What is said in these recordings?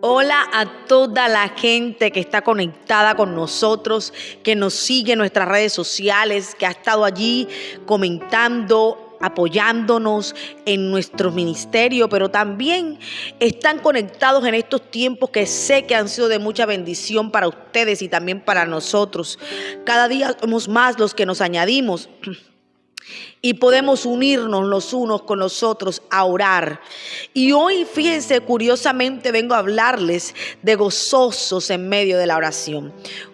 Hola a toda la gente que está conectada con nosotros, que nos sigue en nuestras redes sociales, que ha estado allí comentando, apoyándonos en nuestro ministerio, pero también están conectados en estos tiempos que sé que han sido de mucha bendición para ustedes y también para nosotros. Cada día somos más los que nos añadimos y podemos unirnos los unos con los otros a orar. Y hoy, fíjense, curiosamente vengo a hablarles de gozosos en medio de la oración.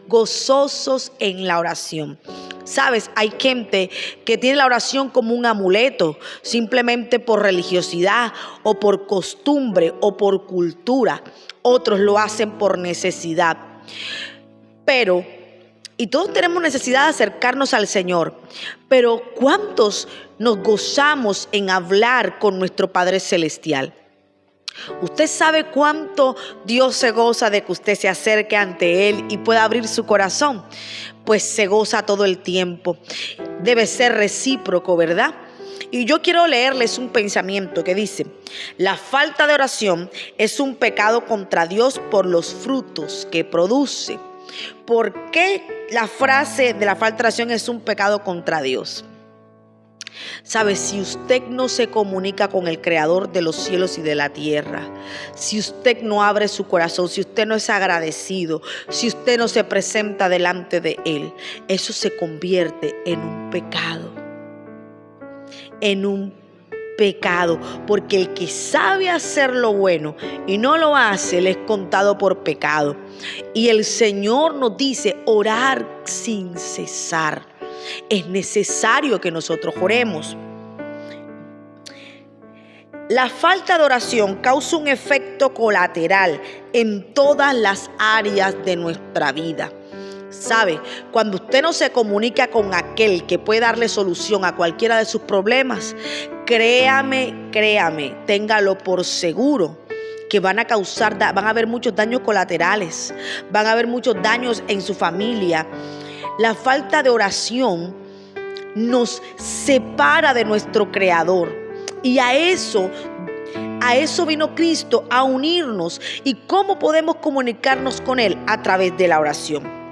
Gozosos en la oración. Sabes, hay gente que tiene la oración como un amuleto, simplemente por religiosidad o por costumbre o por cultura. Otros lo hacen por necesidad. Y todos tenemos necesidad de acercarnos al Señor, pero ¿cuántos nos gozamos en hablar con nuestro Padre Celestial? ¿Usted sabe cuánto Dios se goza de que usted se acerque ante Él y pueda abrir su corazón? Pues se goza todo el tiempo. Debe ser recíproco, ¿verdad? Y yo quiero leerles un pensamiento que dice: la falta de oración es un pecado contra Dios por los frutos que produce. ¿Por qué la frase de la falta de oración es un pecado contra Dios? ¿Sabe? Si usted no se comunica con el Creador de los cielos y de la tierra, si usted no abre su corazón, si usted no es agradecido, si usted no se presenta delante de Él, eso se convierte en un pecado. En un pecado, porque el que sabe hacer lo bueno y no lo hace, le es contado por pecado. Y el Señor nos dice orar sin cesar. Es necesario que nosotros oremos. La falta de oración causa un efecto colateral en todas las áreas de nuestra vida. ¿Sabe? Cuando usted no se comunica con aquel que puede darle solución a cualquiera de sus problemas, créame, téngalo por seguro que van a haber muchos daños colaterales, van a haber muchos daños en su familia. La falta de oración nos separa de nuestro Creador, y a eso vino Cristo, a unirnos. ¿Y cómo podemos comunicarnos con Él? A través de la oración.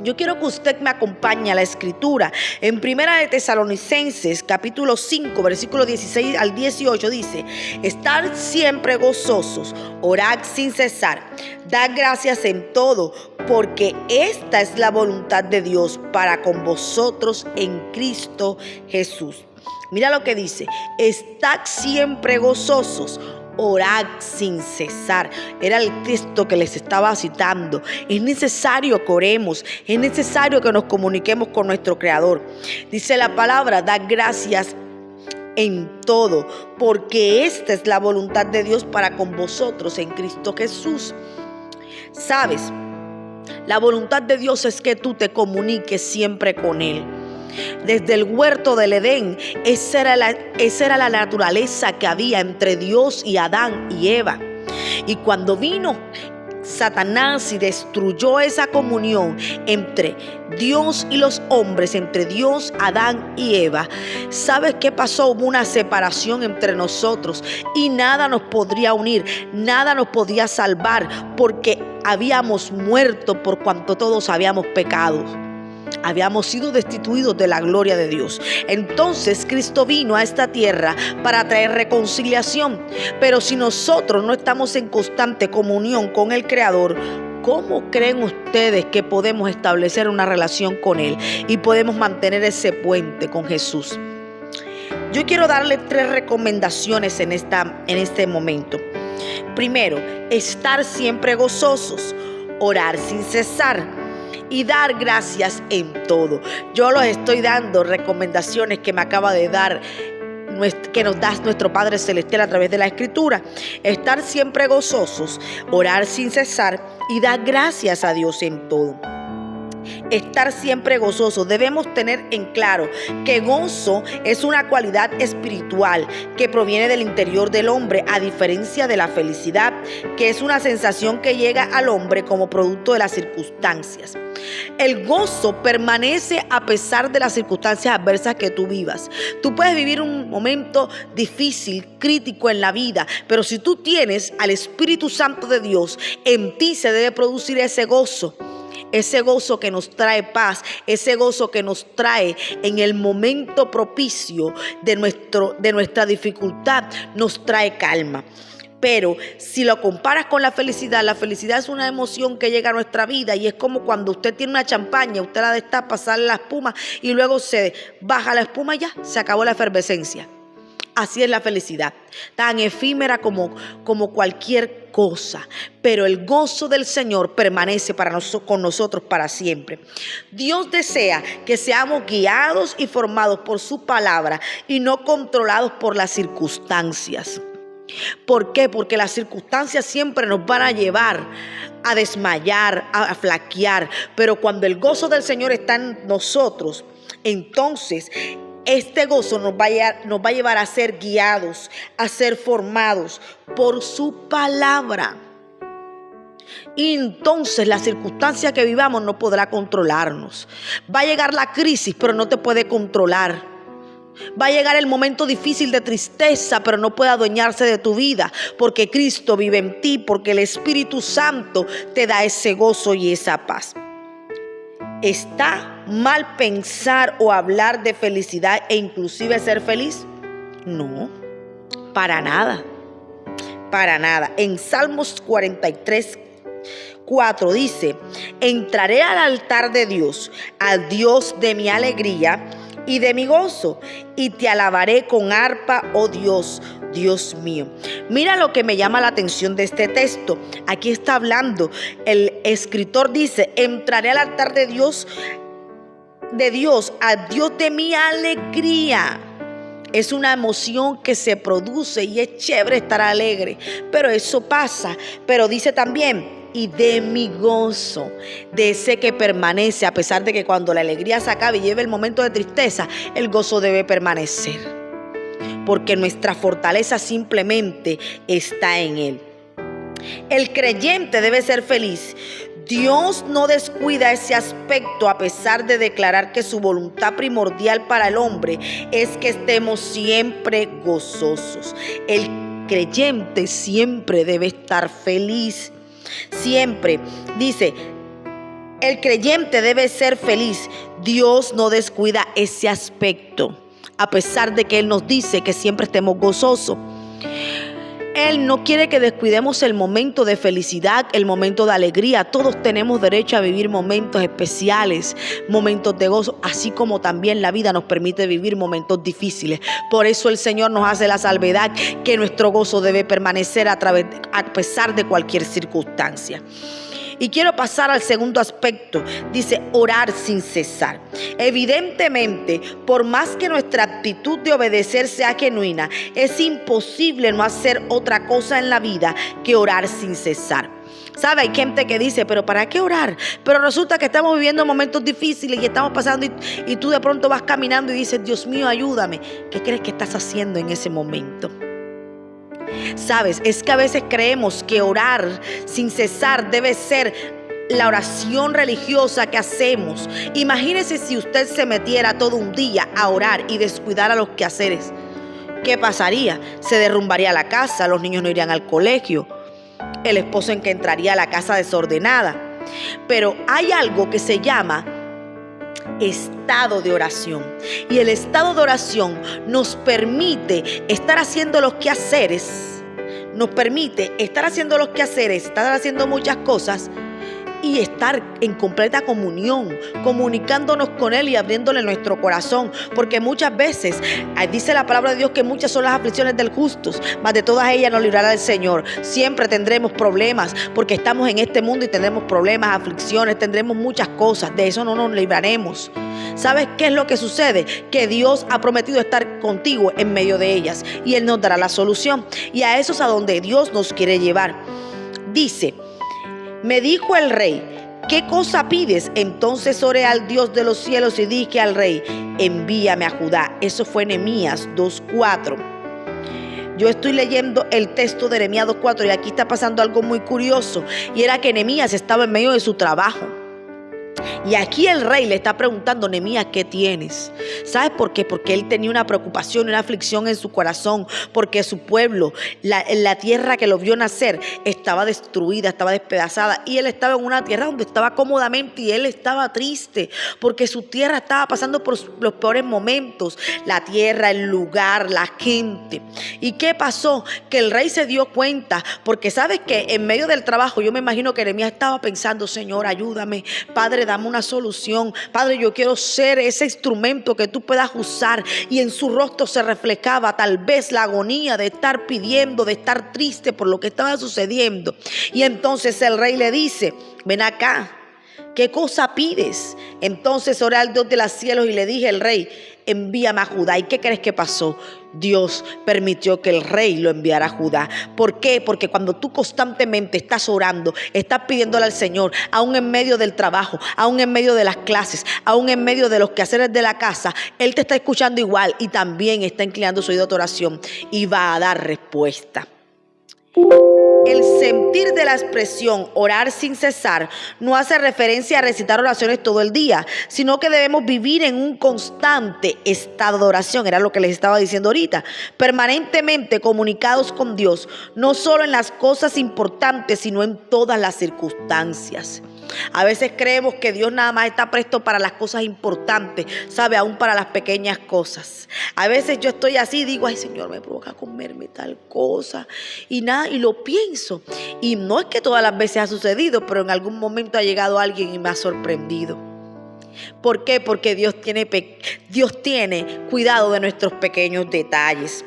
Yo quiero que usted me acompañe a la escritura. En Primera de Tesalonicenses, capítulo 5, versículo 16 al 18 dice: estar siempre gozosos, orad sin cesar, dad gracias en todo, porque esta es la voluntad de Dios para con vosotros en Cristo Jesús. Mira lo que dice: estad siempre gozosos, orad sin cesar. Era el texto que les estaba citando. Es necesario que oremos, es necesario que nos comuniquemos con nuestro Creador. Dice la palabra: dad gracias en todo, porque esta es la voluntad de Dios para con vosotros en Cristo Jesús. ¿Sabes? La voluntad de Dios es que tú te comuniques siempre con Él. Desde el huerto del Edén, esa era la naturaleza que había entre Dios y Adán y Eva. Y cuando vino Satanás y destruyó esa comunión entre Dios y los hombres, entre Dios, Adán y Eva, ¿sabes qué pasó? Hubo una separación entre nosotros y nada nos podría unir, nada nos podía salvar, porque habíamos muerto por cuanto todos habíamos pecado. Habíamos sido destituidos de la gloria de Dios. Entonces Cristo vino a esta tierra para traer reconciliación. Pero si nosotros no estamos en constante comunión con el Creador, ¿cómo creen ustedes que podemos establecer una relación con Él y podemos mantener ese puente con Jesús? Yo quiero darle 3 recomendaciones en este momento. Primero, estar siempre gozosos, orar sin cesar y dar gracias en todo. Yo les estoy dando recomendaciones que me acaba de dar, que nos da nuestro Padre Celestial a través de la Escritura. Estar siempre gozosos, orar sin cesar y dar gracias a Dios en todo. estar siempre gozosos. Debemos tener en claro que gozo es una cualidad espiritual que proviene del interior del hombre, a diferencia de la felicidad, que es una sensación que llega al hombre como producto de las circunstancias. El gozo permanece a pesar de las circunstancias adversas que tú vivas. Tú puedes vivir un momento difícil, crítico en la vida, pero si tú tienes al Espíritu Santo de Dios, en ti se debe producir ese gozo. Ese gozo que nos trae paz, ese gozo que nos trae en el momento propicio de nuestra dificultad, nos trae calma. Pero si lo comparas con la felicidad es una emoción que llega a nuestra vida y es como cuando usted tiene una champaña, usted la destapa, sale la espuma y luego se baja la espuma y ya, se acabó la efervescencia. Así es la felicidad, tan efímera como cualquier cosa, pero el gozo del Señor permanece con nosotros para siempre. Dios desea que seamos guiados y formados por su palabra y no controlados por las circunstancias. ¿Por qué? Porque las circunstancias siempre nos van a llevar a desmayar, a flaquear, pero cuando el gozo del Señor está en nosotros, entonces este gozo nos va a llevar a ser guiados, a ser formados por su palabra. Y entonces la circunstancia que vivamos no podrá controlarnos. Va a llegar la crisis, pero no te puede controlar. Va a llegar el momento difícil de tristeza, pero no puede adueñarse de tu vida, porque Cristo vive en ti, porque el Espíritu Santo te da ese gozo y esa paz. ¿Está mal pensar o hablar de felicidad e inclusive ser feliz? No, para nada, para nada. En Salmos 43:4 dice: entraré al altar de Dios, al Dios de mi alegría y de mi gozo, y te alabaré con arpa, oh Dios, Dios mío. Mira lo que me llama la atención de este texto. Aquí está hablando, el escritor dice: entraré al altar de Dios, al Dios de mi alegría. Es una emoción que se produce y es chévere estar alegre, pero eso pasa. Pero dice también: y de mi gozo, de ese que permanece, a pesar de que cuando la alegría se acabe y lleve el momento de tristeza, el gozo debe permanecer, porque nuestra fortaleza simplemente está en Él. El creyente debe ser feliz. Dios no descuida ese aspecto, a pesar de declarar que su voluntad primordial para el hombre es que estemos siempre gozosos. El creyente siempre debe estar feliz. Siempre, dice, el creyente debe ser feliz. Dios no descuida ese aspecto, a pesar de que Él nos dice que siempre estemos gozosos. Él no quiere que descuidemos el momento de felicidad, el momento de alegría. Todos tenemos derecho a vivir momentos especiales, momentos de gozo, así como también la vida nos permite vivir momentos difíciles. Por eso el Señor nos hace la salvedad que nuestro gozo debe permanecer a pesar de cualquier circunstancia. Y quiero pasar al segundo aspecto. Dice: orar sin cesar. Evidentemente, por más que nuestra actitud de obedecer sea genuina, es imposible no hacer otra cosa en la vida que orar sin cesar. ¿Sabe? Hay gente que dice: ¿pero para qué orar? Pero resulta que estamos viviendo momentos difíciles y estamos pasando y tú de pronto vas caminando y dices: Dios mío, ayúdame. ¿Qué crees que estás haciendo en ese momento? Sabes, es que a veces creemos que orar sin cesar debe ser la oración religiosa que hacemos. Imagínese si usted se metiera todo un día a orar y descuidara los quehaceres. ¿Qué pasaría? Se derrumbaría la casa, los niños no irían al colegio, el esposo en que entraría a la casa desordenada. Pero hay algo que se llama estado de oración, y el estado de oración nos permite estar haciendo los quehaceres, estar haciendo muchas cosas y estar en completa comunión, comunicándonos con Él y abriéndole nuestro corazón, porque muchas veces dice la palabra de Dios que muchas son las aflicciones del justo, mas de todas ellas nos librará el Señor. Siempre tendremos problemas, porque estamos en este mundo y tendremos problemas, aflicciones, tendremos muchas cosas, de eso no nos libraremos. ¿Sabes qué es lo que sucede? Que Dios ha prometido estar contigo en medio de ellas y Él nos dará la solución, y a eso es a donde Dios nos quiere llevar. Dice: me dijo el rey, ¿qué cosa pides? Entonces oré al Dios de los cielos y dije al rey, envíame a Judá. Eso fue Nehemías 2:4. Yo estoy leyendo el texto de Nehemías 2:4 y aquí está pasando algo muy curioso, y era que Nehemías estaba en medio de su trabajo. Y aquí el rey le está preguntando, Nehemías, ¿qué tienes? ¿Sabes por qué? Porque él tenía una preocupación, una aflicción en su corazón, porque su pueblo, la tierra que lo vio nacer, estaba destruida, estaba despedazada, y él estaba en una tierra donde estaba cómodamente, y él estaba triste, porque su tierra estaba pasando por los peores momentos, la tierra, el lugar, la gente. ¿Y qué pasó? Que el rey se dio cuenta, porque sabes que en medio del trabajo, yo me imagino que Nehemías estaba pensando, Señor, ayúdame, Padre, dame una solución. Padre, yo quiero ser ese instrumento que tú puedas usar. Y en su rostro se reflejaba tal vez la agonía de estar pidiendo, de estar triste por lo que estaba sucediendo. Y entonces el rey le dice, ven acá, ¿qué cosa pides? Entonces oré al Dios de los cielos y le dije al rey, envíame a Judá. ¿Y qué crees que pasó? Dios permitió que el rey lo enviara a Judá. ¿Por qué? Porque cuando tú constantemente estás orando, estás pidiéndole al Señor, aún en medio del trabajo, aún en medio de las clases, aún en medio de los quehaceres de la casa, Él te está escuchando igual y también está inclinando su oído a tu oración y va a dar respuesta. El sentir de la expresión orar sin cesar no hace referencia a recitar oraciones todo el día, sino que debemos vivir en un constante estado de oración. Era lo que les estaba diciendo ahorita. Permanentemente comunicados con Dios, no solo en las cosas importantes, sino en todas las circunstancias. A veces creemos que Dios nada más está presto para las cosas importantes, sabe, aún para las pequeñas cosas. A veces yo estoy así, digo, ay Señor, me provoca comerme tal cosa y nada, y lo pienso. Y no es que todas las veces ha sucedido, pero en algún momento ha llegado alguien y me ha sorprendido. ¿Por qué? Porque Dios tiene cuidado de nuestros pequeños detalles.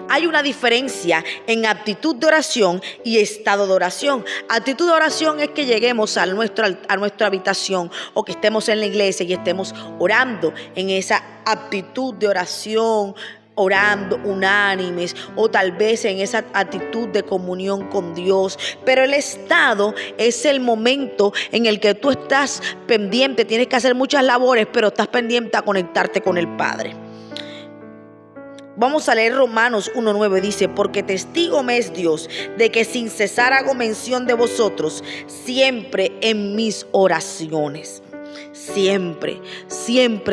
Hay una diferencia en actitud de oración y estado de oración. Actitud de oración es que lleguemos a nuestra habitación o que estemos en la iglesia y estemos orando en esa actitud de oración, orando unánimes o tal vez en esa actitud de comunión con Dios. Pero el estado es el momento en el que tú estás pendiente, tienes que hacer muchas labores, pero estás pendiente a conectarte con el Padre. Vamos a leer Romanos 1:9, dice, porque testigo me es Dios de que sin cesar hago mención de vosotros siempre en mis oraciones. Siempre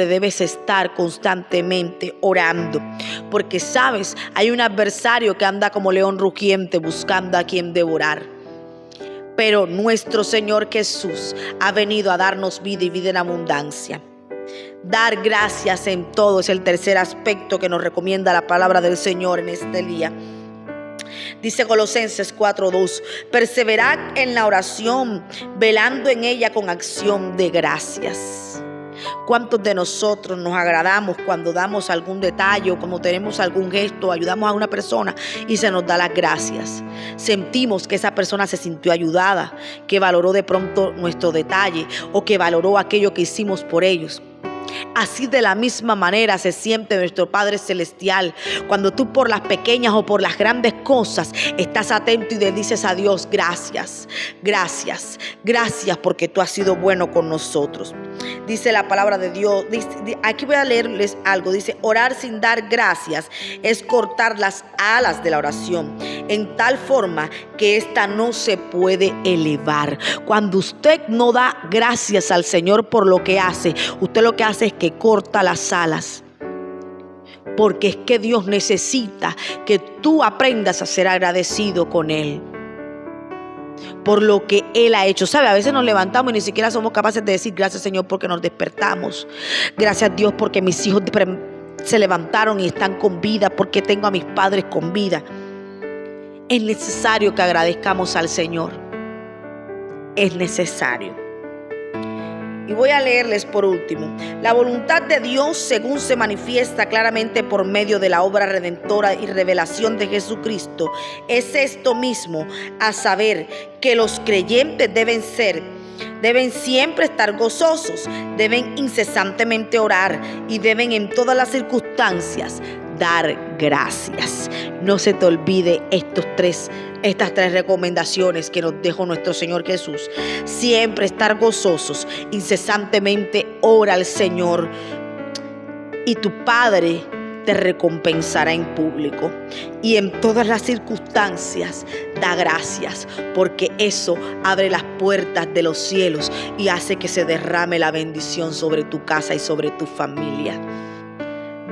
debes estar constantemente orando, porque sabes, hay un adversario que anda como león rugiente buscando a quien devorar. Pero nuestro Señor Jesús ha venido a darnos vida y vida en abundancia. Dar gracias en todo es el tercer aspecto que nos recomienda la palabra del Señor en este día. Dice Colosenses 4:2, perseverad en la oración, velando en ella con acción de gracias. ¿Cuántos de nosotros nos agradamos cuando damos algún detalle o cuando tenemos algún gesto, ayudamos a una persona y se nos da las gracias? Sentimos que esa persona se sintió ayudada, que valoró de pronto nuestro detalle o que valoró aquello que hicimos por ellos. Así de la misma manera se siente nuestro Padre Celestial cuando tú por las pequeñas o por las grandes cosas estás atento y le dices a Dios, gracias porque tú has sido bueno con nosotros. Dice la palabra de Dios, aquí voy a leerles algo, dice, orar sin dar gracias es cortar las alas de la oración, en tal forma que ésta no se puede elevar. Cuando usted no da gracias al Señor por lo que hace, usted lo que hace es que corta las alas. Porque es que Dios necesita que tú aprendas a ser agradecido con Él por lo que Él ha hecho. ¿Sabe? A veces nos levantamos y ni siquiera somos capaces de decir gracias Señor porque nos despertamos. Gracias Dios porque mis hijos se levantaron y están con vida, porque tengo a mis padres con vida. Es necesario que agradezcamos al Señor. Es necesario. Y voy a leerles por último. La voluntad de Dios, según se manifiesta claramente por medio de la obra redentora y revelación de Jesucristo, es esto mismo, a saber que los creyentes deben siempre estar gozosos, deben incesantemente orar y deben en todas las circunstancias dar gracias. No se te olvide estos tres estas 3 recomendaciones que nos dejó nuestro Señor Jesús. Siempre estar gozosos, incesantemente ora al Señor y tu Padre te recompensará en público. Y en todas las circunstancias da gracias, porque eso abre las puertas de los cielos y hace que se derrame la bendición sobre tu casa y sobre tu familia.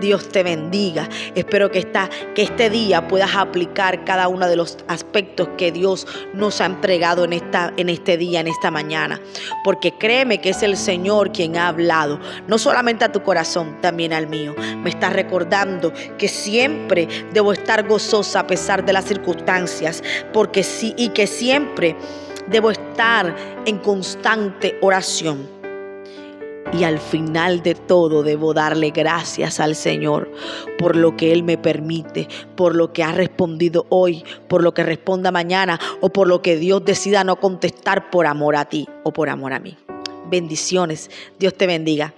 Dios te bendiga. Espero que este día puedas aplicar cada uno de los aspectos que Dios nos ha entregado en este día, en esta mañana. Porque créeme que es el Señor quien ha hablado, no solamente a tu corazón, también al mío. Me está recordando que siempre debo estar gozosa a pesar de las circunstancias, y que siempre debo estar en constante oración. Y al final de todo debo darle gracias al Señor por lo que Él me permite, por lo que ha respondido hoy, por lo que responda mañana o por lo que Dios decida no contestar por amor a ti o por amor a mí. Bendiciones. Dios te bendiga.